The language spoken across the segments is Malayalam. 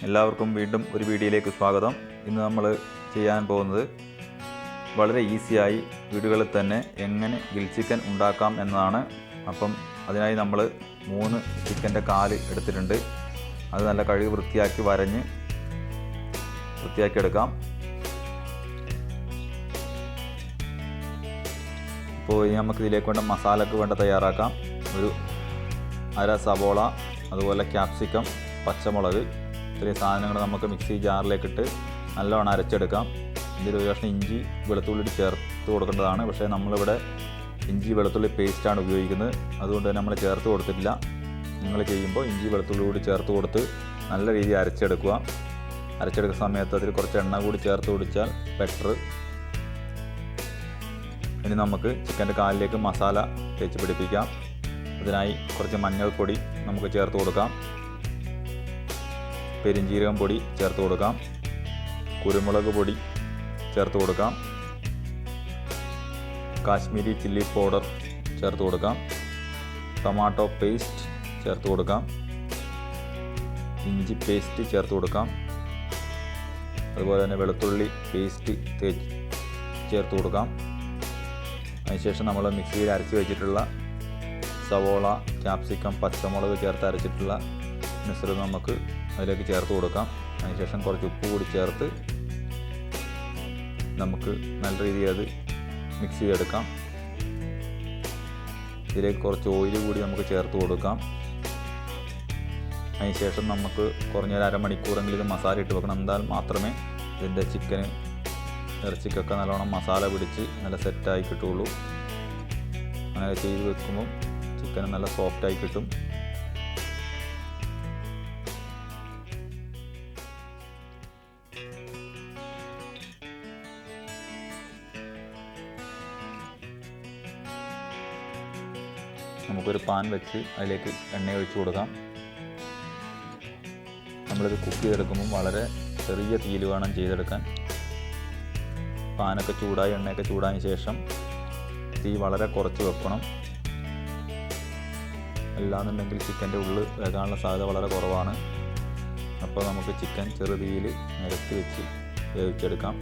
എല്ലാവർക്കും വീണ്ടും ഒരു വീഡിയോയിലേക്ക് സ്വാഗതം. ഇന്ന് നമ്മൾ ചെയ്യാൻ പോകുന്നത് വളരെ ഈസിയായി വീടുകളിൽ തന്നെ എങ്ങനെ ഗ്രിൽ ചിക്കൻ ഉണ്ടാക്കാം എന്നതാണ്. അപ്പം അതിനായി നമ്മൾ 3 ചിക്കൻ്റെ കാല് എടുത്തിട്ടുണ്ട്. അത് നല്ല കഴുകി വൃത്തിയാക്കി വരഞ്ഞ് വൃത്തിയാക്കിയെടുക്കാം. അപ്പോൾ ഇനി നമുക്ക് ഇതിലേക്ക് വേണ്ട മസാലക്ക് വേണ്ട തയ്യാറാക്കാം. ഒരു അര സവോള, അതുപോലെ ക്യാപ്സിക്കം, പച്ചമുളക്, ഇത്രയും സാധനങ്ങൾ നമുക്ക് മിക്സി ജാറിലേക്കിട്ട് നല്ലവണ്ണം അരച്ചെടുക്കാം. ഇതിൽ ഒരു കഷ്ണം ഇഞ്ചി വെളുത്തുള്ളി ചേർത്ത് കൊടുക്കേണ്ടതാണ്. പക്ഷേ നമ്മളിവിടെ ഇഞ്ചി വെളുത്തുള്ളി പേസ്റ്റാണ് ഉപയോഗിക്കുന്നത്, അതുകൊണ്ട് തന്നെ നമ്മൾ ചേർത്ത് കൊടുത്തിട്ടില്ല. നിങ്ങൾ ചെയ്യുമ്പോൾ ഇഞ്ചി വെളുത്തുള്ളി കൂടി ചേർത്ത് കൊടുത്ത് നല്ല രീതിയിൽ അരച്ചെടുക്കുക. അരച്ചെടുക്കുന്ന സമയത്ത് അതിൽ കുറച്ച് എണ്ണ കൂടി ചേർത്ത് കൊടുത്താൽ ബെറ്റർ. ഇനി നമുക്ക് ചിക്കൻ്റെ കാലിലേക്ക് മസാല തേച്ച് പിടിപ്പിക്കാം. അതിനായി കുറച്ച് മഞ്ഞൾപ്പൊടി നമുക്ക് ചേർത്ത് കൊടുക്കാം, പെരിഞ്ജീരകം പൊടി ചേർത്ത് കൊടുക്കാം, കുരുമുളക് പൊടി ചേർത്ത് കൊടുക്കാം, കാശ്മീരി ചില്ലി പൗഡർ ചേർത്ത് കൊടുക്കാം, ടൊമാറ്റോ പേസ്റ്റ് ചേർത്ത് കൊടുക്കാം, ഇഞ്ചി പേസ്റ്റ് ചേർത്ത് കൊടുക്കാം, അതുപോലെ തന്നെ വെളുത്തുള്ളി പേസ്റ്റ് ചേർത്ത് കൊടുക്കാം. അതിനുശേഷം നമ്മൾ മിക്സിയിൽ അരച്ച് വെച്ചിട്ടുള്ള സവോള, ക്യാപ്സിക്കം, പച്ചമുളക് ചേർത്ത് അരച്ചിട്ടുള്ള മിശ്രിതം നമുക്ക് അതിലേക്ക് ചേർത്ത് കൊടുക്കാം. അതിനുശേഷം കുറച്ച് ഉപ്പ് കൂടി ചേർത്ത് നമുക്ക് നല്ല രീതിയിൽ അത് മിക്സ് ചെയ്തെടുക്കാം. ഇതിലേക്ക് കുറച്ച് ഓയിൽ കൂടി നമുക്ക് ചേർത്ത് കൊടുക്കാം. അതിനുശേഷം നമുക്ക് കുറഞ്ഞൊരു അരമണിക്കൂറെങ്കിലും ഇത് മസാല ഇട്ട് വെക്കണം. എന്നാൽ മാത്രമേ ഇതിൻ്റെ ഇറച്ചിക്കൊക്കെ നല്ലോണം മസാല പിടിച്ച് നല്ല സെറ്റായി കിട്ടുള്ളൂ. അങ്ങനെ ചെയ്ത് വെക്കുമ്പോൾ ചിക്കൻ നല്ല സോഫ്റ്റായി കിട്ടും. നമുക്കൊരു പാൻ വെച്ച് അതിലേക്ക് എണ്ണ ഒഴിച്ച് കൊടുക്കാം. നമ്മളിത് കുക്ക് ചെയ്തെടുക്കുമ്പോൾ വളരെ ചെറിയ തീയിൽ വേണം ചെയ്തെടുക്കാൻ. പാനൊക്കെ ചൂടായി, എണ്ണയൊക്കെ ചൂടായതിന് ശേഷം തീ വളരെ കുറച്ച് വെക്കണം. അല്ലാന്നുണ്ടെങ്കിൽ ചിക്കൻ്റെ ഉള്ളിൽ വേകാനുള്ള സാധ്യത വളരെ കുറവാണ്. അപ്പോൾ നമുക്ക് ചിക്കൻ ചെറു തീയിൽ നിരത്തി വെച്ച് വേവിച്ചെടുക്കാം.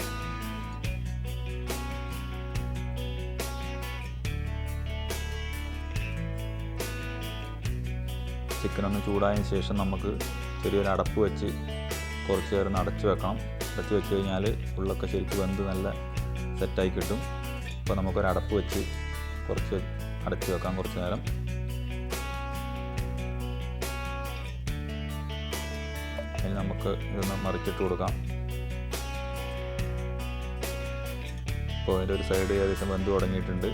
ചിക്കനൊന്ന് ചൂടായതിന് ശേഷം നമുക്ക് ചെറിയൊരു അടപ്പ് വെച്ച് കുറച്ച് നേരം അടച്ച് വെക്കണം. അടച്ച് വെച്ച് കഴിഞ്ഞാൽ ഉള്ളൊക്കെ ശരിക്കും വെന്ത് നല്ല സെറ്റായി കിട്ടും. അപ്പോൾ നമുക്കൊരു അടപ്പ് വെച്ച് കുറച്ച് അടച്ച് വെക്കാം കുറച്ച് നേരം. ഇനി നമുക്ക് ഇതൊന്ന് മറിച്ചിട്ട് കൊടുക്കാം. അപ്പോൾ അതിൻ്റെ ഒരു സൈഡ് ഏകദേശം വെന്ത് തുടങ്ങിയിട്ടുണ്ട്.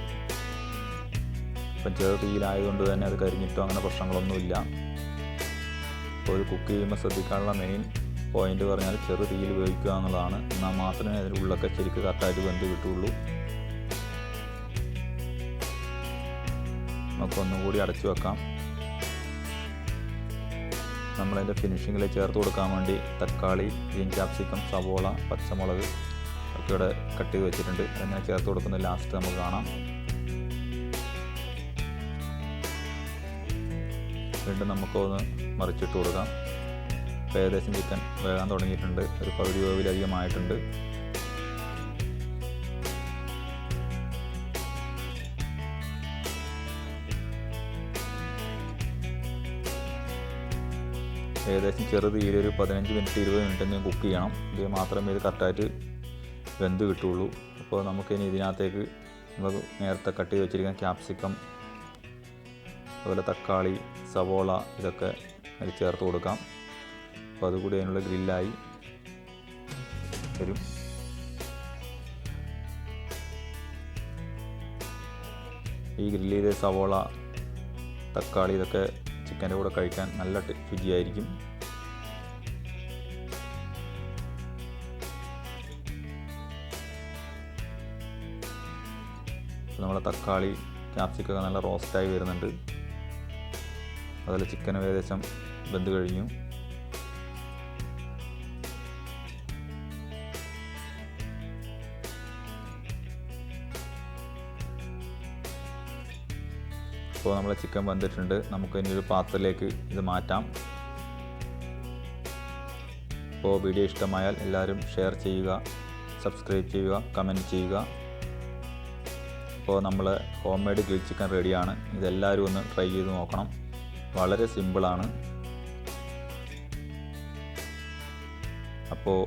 ഇപ്പം ചെറു തീയിലായതുകൊണ്ട് തന്നെ അത് കരിഞ്ഞിട്ടോ അങ്ങനെ പ്രശ്നങ്ങളൊന്നുമില്ല. അപ്പോൾ ഒരു കുക്ക് ചെയ്യുമ്പോൾ ശ്രദ്ധിക്കാനുള്ള മെയിൻ പോയിൻ്റ് പറഞ്ഞാൽ ചെറു തീയിൽ വേവിക്കുക എന്നുള്ളതാണ്. എന്നാൽ മാത്രമേ അതിൻ്റെ ഉള്ളൊക്കെ ശരിക്കും കറക്റ്റായിട്ട് വെന്ത് കിട്ടുള്ളൂ. നമുക്കൊന്നും കൂടി അടച്ചു വെക്കാം. നമ്മളതിൻ്റെ ഫിനിഷിങ്ങിൽ ചേർത്ത് കൊടുക്കാൻ വേണ്ടി തക്കാളി, ഗ്രീൻ ക്യാപ്സിക്കം, സവോള, പച്ചമുളക് ഒക്കെ ഇവിടെ കട്ട് ചെയ്ത് വെച്ചിട്ടുണ്ട്. അങ്ങനെ ചേർത്ത് കൊടുക്കുന്നത് ലാസ്റ്റ് നമുക്ക് കാണാം. വീണ്ടും നമുക്കൊന്ന് മറിച്ചിട്ട് കൊടുക്കാം. ഏകദേശം ചിക്കൻ വേകാൻ തുടങ്ങിയിട്ടുണ്ട്. ഒരു പകുതി വേവിലധികമായിട്ടുണ്ട്. ഏകദേശം ചെറുതീയിൽ ഒരു 15 മിനിറ്റ് 20 മിനിറ്റെങ്കിലും കുക്ക് ചെയ്യണം. ഇത് മാത്രമേ ഇത് കറക്റ്റായിട്ട് വെന്ത് കിട്ടുള്ളൂ. അപ്പോൾ നമുക്കിനി ഇതിനകത്തേക്ക് നമ്മൾ നേരത്തെ കട്ട് ചെയ്ത് വെച്ചിരിക്കുന്ന ക്യാപ്സിക്കം, അതുപോലെ തക്കാളി, സവോള ഇതൊക്കെ അതിൽ ചേർത്ത് കൊടുക്കാം. അപ്പോൾ അതുകൂടി അതിനുള്ള ഗ്രില്ലായി വരും. ഈ ഗ്രില്ല് ചെയ്ത സവോള, തക്കാളി ഇതൊക്കെ ചിക്കൻ്റെ കൂടെ കഴിക്കാൻ നല്ല രുചിയായിരിക്കും. നമ്മളെ തക്കാളി, ക്യാപ്സിക്കൊക്കെ നല്ല റോസ്റ്റായി വരുന്നുണ്ട്. അതുപോലെ ചിക്കൻ ഏകദേശം വെന്ത് കഴിഞ്ഞു. അപ്പോൾ നമ്മളെ ചിക്കൻ വെന്തിട്ടുണ്ട്. നമുക്ക് ഇനി ഒരു പാത്രത്തിലേക്ക് ഇത് മാറ്റാം. അപ്പോൾ വീഡിയോ ഇഷ്ടമായാൽ എല്ലാവരും ഷെയർ ചെയ്യുക, സബ്സ്ക്രൈബ് ചെയ്യുക, കമൻറ്റ് ചെയ്യുക. അപ്പോൾ നമ്മൾ ഹോം മെയ്ഡ് ഗ്രിൽ ചിക്കൻ റെഡിയാണ്. ഇതെല്ലാവരും ഒന്ന് ട്രൈ ചെയ്ത് നോക്കണം. വളരെ സിമ്പിളാണ്. അപ്പോൾ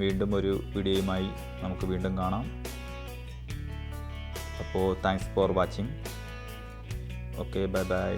വീണ്ടും ഒരു വീഡിയോയുമായി നമുക്ക് വീണ്ടും കാണാം. അപ്പോൾ thanks for watching. Okay, bye bye.